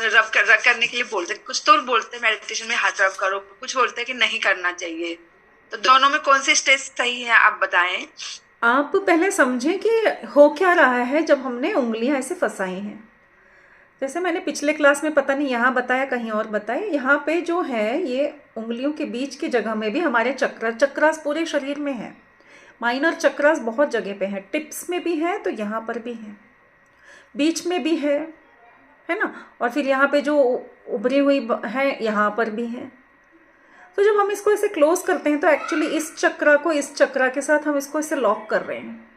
रब करने के लिए बोलते, कुछ तो बोलते हैं मेडिटेशन में हाथ रब करो, कुछ बोलते हैं कि नहीं करना चाहिए। तो दोनों में कौन सी स्टेज सही है, आप बताएं। आप पहले समझें कि हो क्या रहा है जब हमने उंगलियां ऐसे फंसाई हैं। जैसे मैंने पिछले क्लास में पता नहीं यहाँ बताया कहीं और बताया, यहाँ पे जो है ये उंगलियों के बीच की जगह में भी हमारे चक्रास पूरे शरीर में है। माइनर चक्रास बहुत जगह पे हैं, टिप्स में भी है तो यहाँ पर भी है, बीच में भी है ना, और फिर यहाँ पे जो उभरी हुई है यहाँ पर भी है। तो जब हम इसको ऐसे क्लोज करते हैं तो एक्चुअली इस चक्रा को इस चक्रा के साथ हम इसको ऐसे लॉक कर रहे हैं।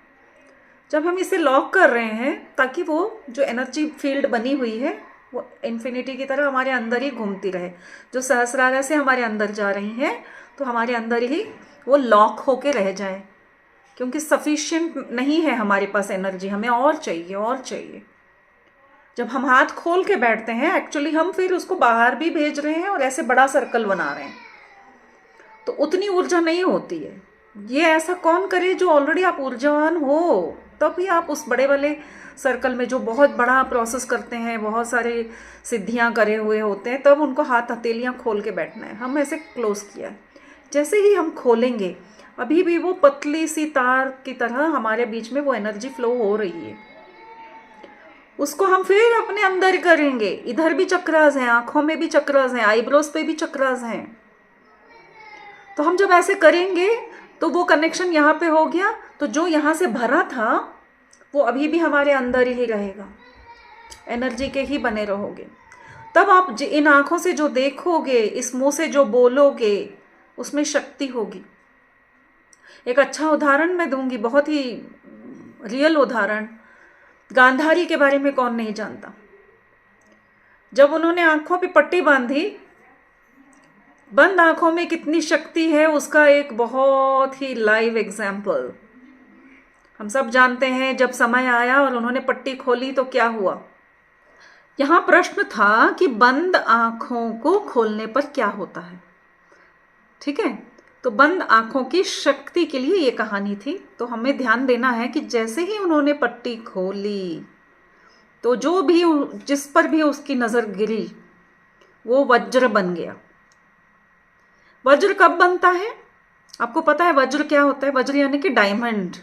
जब हम इसे लॉक कर रहे हैं ताकि वो जो एनर्जी फील्ड बनी हुई है वो इन्फिनिटी की तरह हमारे अंदर ही घूमती रहे, जो सहस्रारा से हमारे अंदर जा रही हैं तो हमारे अंदर ही वो लॉक होके रह जाए, क्योंकि सफिशिएंट नहीं है हमारे पास एनर्जी, हमें और चाहिए और चाहिए। जब हम हाथ खोल के बैठते हैं एक्चुअली हम फिर उसको बाहर भी भेज रहे हैं और ऐसे बड़ा सर्कल बना रहे हैं, तो उतनी ऊर्जा नहीं होती है। ये ऐसा कौन करे जो ऑलरेडी आप ऊर्जावान हो, तब ही आप उस बड़े वाले सर्कल में जो बहुत बड़ा प्रोसेस करते हैं, बहुत सारे सिद्धियां करे हुए होते हैं, तब उनको हाथ हथेलियां खोल के बैठना है। हम ऐसे क्लोज किया है, जैसे ही हम खोलेंगे अभी भी वो पतली सी तार की तरह हमारे बीच में वो एनर्जी फ्लो हो रही है। उसको हम फिर अपने अंदर करेंगे। इधर भी चक्रास हैं, आंखों में भी चक्रास हैं, आईब्रोज पे भी चक्रास हैं। तो हम जब ऐसे करेंगे तो वो कनेक्शन यहाँ पे हो गया, तो जो यहाँ से भरा था वो अभी भी हमारे अंदर ही रहेगा, एनर्जी के ही बने रहोगे। तब आप इन आंखों से जो देखोगे, इस मुंह से जो बोलोगे, उसमें शक्ति होगी। एक अच्छा उदाहरण मैं दूंगी, बहुत ही रियल उदाहरण। गांधारी के बारे में कौन नहीं जानता। जब उन्होंने आंखों पे पट्टी बांधी, बंद आंखों में कितनी शक्ति है उसका एक बहुत ही लाइव एग्जाम्पल हम सब जानते हैं। जब समय आया और उन्होंने पट्टी खोली तो क्या हुआ। यहां प्रश्न था कि बंद आंखों को खोलने पर क्या होता है, ठीक है। तो बंद आंखों की शक्ति के लिए ये कहानी थी। तो हमें ध्यान देना है कि जैसे ही उन्होंने पट्टी खोली तो जो भी जिस पर भी उसकी नजर गिरी वो वज्र बन गया। वज्र कब बनता है आपको पता है? वज्र क्या होता है? वज्र यानी कि डायमंड।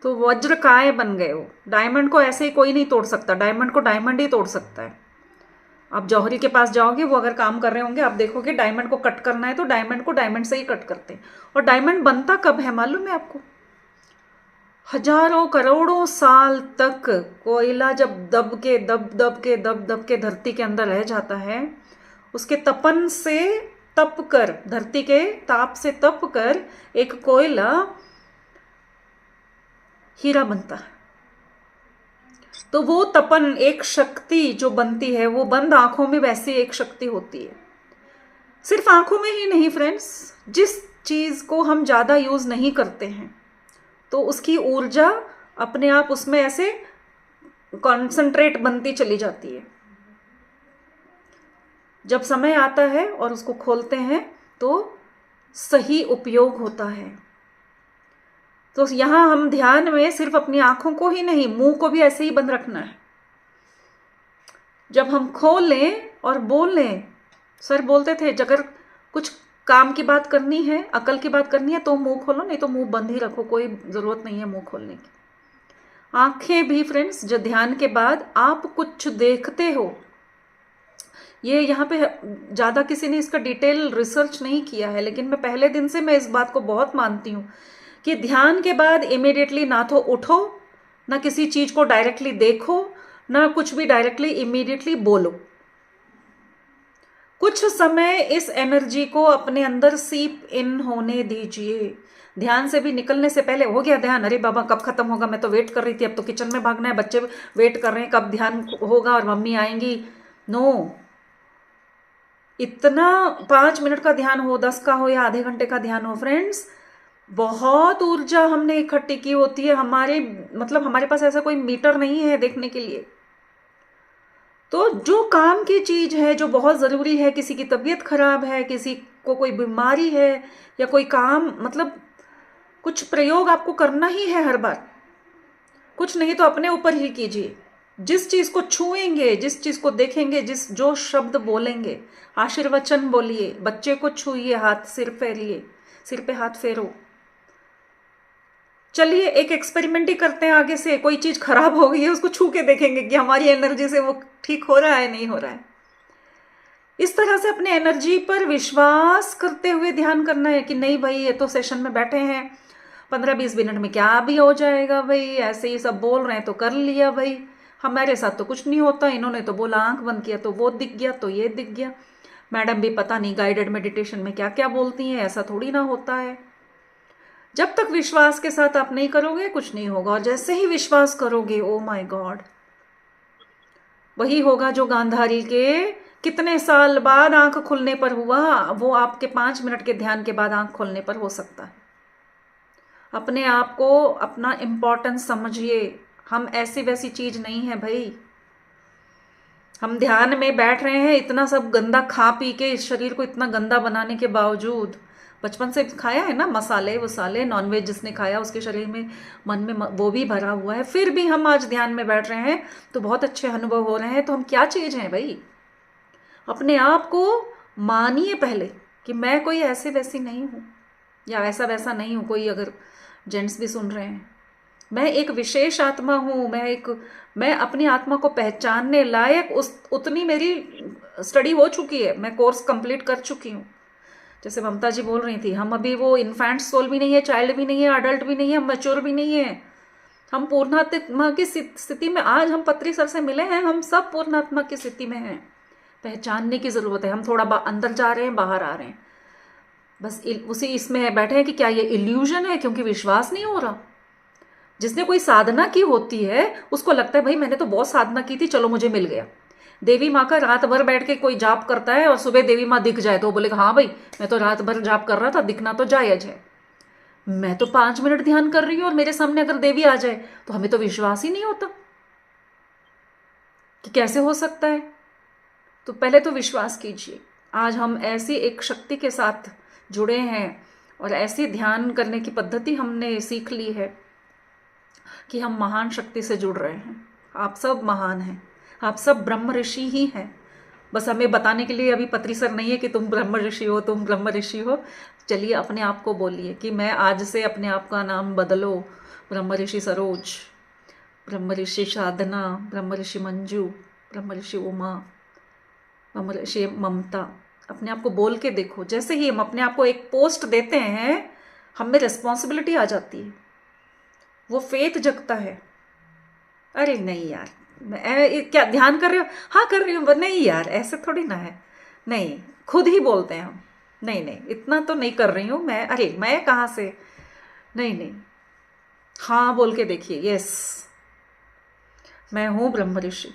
तो वज्र काय बन गए हो। डायमंड को ऐसे ही कोई नहीं तोड़ सकता, डायमंड को डायमंड ही तोड़ सकता है। आप जौहरी के पास जाओगे, वो अगर काम कर रहे होंगे, आप देखोगे डायमंड को कट करना है तो डायमंड को डायमंड से ही कट करते हैं। और डायमंड बनता कब है मालूम है आपको? हजारों करोड़ों साल तक कोयला जब दब के धरती के अंदर रह जाता है, उसके तपन से तप कर, धरती के ताप से तप कर एक कोयला हीरा बनता है। तो वो तपन, एक शक्ति जो बनती है, वो बंद आंखों में वैसी एक शक्ति होती है। सिर्फ आंखों में ही नहीं फ्रेंड्स, जिस चीज को हम ज्यादा यूज नहीं करते हैं तो उसकी ऊर्जा अपने आप उसमें ऐसे कॉन्सेंट्रेट बनती चली जाती है। जब समय आता है और उसको खोलते हैं तो सही उपयोग होता है। तो यहां हम ध्यान में सिर्फ अपनी आंखों को ही नहीं, मुंह को भी ऐसे ही बंद रखना है। जब हम खोलें और बोलें, सर बोलते थे अगर कुछ काम की बात करनी है, अकल की बात करनी है तो मुंह खोलो, नहीं तो मुंह बंद ही रखो, कोई जरूरत नहीं है मुंह खोलने की। आंखें भी फ्रेंड्स, जो ध्यान के बाद आप कुछ देखते हो, ये यहाँ पे ज़्यादा किसी ने इसका डिटेल रिसर्च नहीं किया है, लेकिन मैं पहले दिन से मैं इस बात को बहुत मानती हूँ कि ध्यान के बाद इमीडिएटली ना तो उठो, ना किसी चीज़ को डायरेक्टली देखो, ना कुछ भी डायरेक्टली इमीडिएटली बोलो। कुछ समय इस एनर्जी को अपने अंदर सीप इन होने दीजिए। ध्यान से भी निकलने से पहले हो गया ध्यान, अरे बाबा कब खत्म होगा, मैं तो वेट कर रही थी, अब तो किचन में भागना है, बच्चे वेट कर रहे हैं कब ध्यान होगा और मम्मी आएंगी। नो, इतना 5 मिनट का ध्यान हो, 10 का हो या आधे घंटे का ध्यान हो फ्रेंड्स, बहुत ऊर्जा हमने इकट्ठी की होती है। हमारे पास ऐसा कोई मीटर नहीं है देखने के लिए। तो जो काम की चीज है, जो बहुत जरूरी है, किसी की तबीयत खराब है, किसी को कोई बीमारी है, या कोई काम, कुछ प्रयोग आपको करना ही है हर बार, कुछ नहीं तो अपने ऊपर ही कीजिए। जिस चीज़ को छुएंगे, जिस चीज़ को देखेंगे, जो शब्द बोलेंगे, आशीर्वचन बोलिए, बच्चे को छुइए, हाथ सिर फेरिए, सिर पे हाथ फेरो। चलिए एक एक्सपेरिमेंट ही करते हैं आगे से, कोई चीज़ खराब हो गई है उसको छू के देखेंगे कि हमारी एनर्जी से वो ठीक हो रहा है, नहीं हो रहा है। इस तरह से अपने एनर्जी पर विश्वास करते हुए ध्यान करना है कि नहीं भाई, ये तो सेशन में बैठे हैं, 15-20 मिनट में क्या भी हो जाएगा भाई, ऐसे ही सब बोल रहे हैं तो कर लिया भाई, हमारे साथ तो कुछ नहीं होता, इन्होंने तो बोला आंख बंद किया तो वो दिख गया, तो ये दिख गया। मैडम भी पता नहीं गाइडेड मेडिटेशन में क्या क्या बोलती हैं, ऐसा थोड़ी ना होता है। जब तक विश्वास के साथ आप नहीं करोगे कुछ नहीं होगा, और जैसे ही विश्वास करोगे, ओ माय गॉड, वही होगा जो गांधारी के कितने साल बाद आंख खुलने पर हुआ, वो आपके 5 मिनट के ध्यान के बाद आंख खोलने पर हो सकता है। अपने आप को अपना इम्पोर्टेंस समझिए, हम ऐसी वैसी चीज नहीं है भाई। हम ध्यान में बैठ रहे हैं, इतना सब गंदा खा पी के इस शरीर को इतना गंदा बनाने के बावजूद, बचपन से खाया है ना मसाले वसाले, नॉनवेज जिसने खाया उसके शरीर में, मन में वो भी भरा हुआ है, फिर भी हम आज ध्यान में बैठ रहे हैं तो बहुत अच्छे अनुभव हो रहे हैं। तो हम क्या चीज़ हैं भाई? अपने आप को मानिए पहले कि मैं कोई ऐसे वैसी नहीं हूँ, या ऐसा वैसा नहीं हूँ। कोई अगर जेंट्स भी सुन रहे हैं, मैं एक विशेष आत्मा हूँ, मैं अपनी आत्मा को पहचानने लायक उतनी मेरी स्टडी हो चुकी है, मैं कोर्स कंप्लीट कर चुकी हूँ। जैसे ममता जी बोल रही थी, हम अभी वो इन्फेंट सोल भी नहीं है, चाइल्ड भी नहीं है, अडल्ट भी नहीं है, मैच्योर भी नहीं है, हम पूर्णात्मा की स्थिति में, आज हम पत्री सर से मिले हैं, हम सब पूर्णात्मा की स्थिति में हैं। पहचानने की ज़रूरत है, हम थोड़ा अंदर जा रहे हैं, बाहर आ रहे हैं, बस उसी इसमें बैठे हैं कि क्या ये इल्यूजन है, क्योंकि विश्वास नहीं हो रहा। जिसने कोई साधना की होती है उसको लगता है भाई मैंने तो बहुत साधना की थी, चलो मुझे मिल गया। देवी माँ का रात भर बैठ के कोई जाप करता है और सुबह देवी माँ दिख जाए तो बोलेगा हाँ भाई मैं तो रात भर जाप कर रहा था, दिखना तो जायज है। मैं तो 5 मिनट ध्यान कर रही हूँ और मेरे सामने अगर देवी आ जाए तो हमें तो विश्वास ही नहीं होता कि कैसे हो सकता है। तो पहले तो विश्वास कीजिए, आज हम ऐसी एक शक्ति के साथ जुड़े हैं और ऐसी ध्यान करने की पद्धति हमने सीख ली है कि हम महान शक्ति से जुड़ रहे हैं। आप सब महान हैं, आप सब ब्रह्म ऋषि ही हैं। बस हमें बताने के लिए अभी पत्री सर नहीं है कि तुम ब्रह्म ऋषि हो, तुम ब्रह्म ऋषि हो। चलिए अपने आप को बोलिए कि मैं आज से अपने आप का नाम बदलो, ब्रह्म ऋषि सरोज, ब्रह्म ऋषि साधना, ब्रह्म ऋषि मंजू, ब्रह्म ऋषि उमा, ब्रह्म ऋषि ममता। अपने आप को बोल के देखो। जैसे ही हम अपने आप को एक पोस्ट देते हैं, हम में रिस्पॉन्सिबिलिटी आ जाती है, वो फेथ जगता है। अरे नहीं यार, मैं क्या ध्यान कर रही हूँ? हाँ कर रही हूँ। नहीं यार ऐसे थोड़ी ना है, नहीं, खुद ही बोलते हैं हम, नहीं नहीं इतना तो नहीं कर रही हूँ मैं, अरे मैं कहाँ से, नहीं नहीं, हाँ बोल के देखिए, यस मैं हूँ ब्रह्म ऋषि,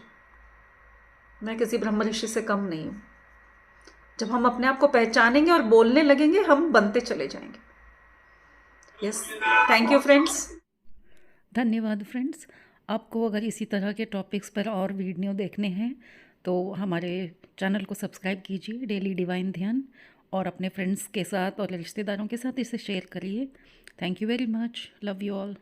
मैं किसी ब्रह्म ऋषि से कम नहीं हूँ। जब हम अपने आप को पहचानेंगे और बोलने लगेंगे, हम बनते चले जाएंगे। Yes, thank you friends. धन्यवाद फ्रेंड्स। आपको अगर इसी तरह के टॉपिक्स पर और वीडियो देखने हैं तो हमारे चैनल को सब्सक्राइब कीजिए, डेली डिवाइन ध्यान, और अपने फ्रेंड्स के साथ और रिश्तेदारों के साथ इसे शेयर करिए। Thank you very much, love you all.